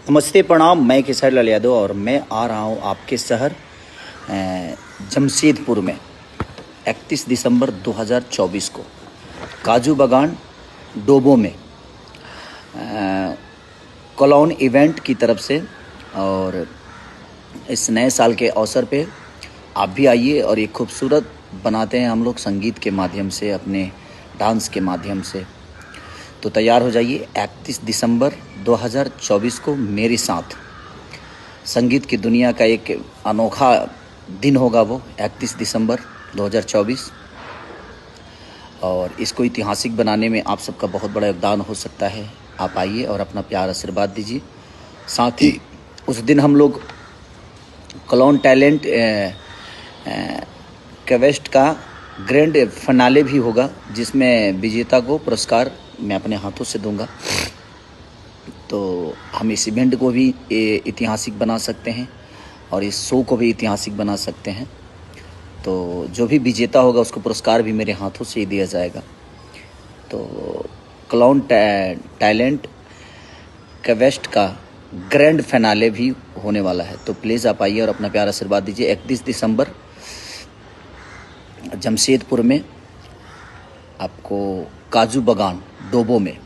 नमस्ते प्रणाम। मैं केसर लाल यादव और मैं आ रहा हूँ आपके शहर जमशेदपुर में 31 दिसंबर 2024 को काजू बागान डोबो में कॉलोन इवेंट की तरफ से। और इस नए साल के अवसर पे आप भी आइए और एक खूबसूरत बनाते हैं हम लोग संगीत के माध्यम से, अपने डांस के माध्यम से। तो तैयार हो जाइए 31 दिसंबर 2024 को मेरे साथ। संगीत की दुनिया का एक अनोखा दिन होगा वो 31 दिसंबर 2024, और इसको ऐतिहासिक बनाने में आप सबका बहुत बड़ा योगदान हो सकता है। आप आइए और अपना प्यार आशीर्वाद दीजिए। साथ ही उस दिन हम लोग कॉलोन टैलेंट क्वेस्ट का ग्रैंड फिनाले भी होगा, जिसमें विजेता को पुरस्कार मैं अपने हाथों से दूंगा। तो हम इस इवेंट को भी ऐतिहासिक बना सकते हैं और इस शो को भी ऐतिहासिक बना सकते हैं। तो जो भी विजेता होगा उसको पुरस्कार भी मेरे हाथों से ही दिया जाएगा। तो कॉलोन टैलेंट क्वेस्ट का ग्रैंड फिनाले भी होने वाला है। तो प्लीज़ आप आइए और अपना प्यार आशीर्वाद दीजिए 31 दिसंबर जमशेदपुर में, आपको काजू बागान डोबो में।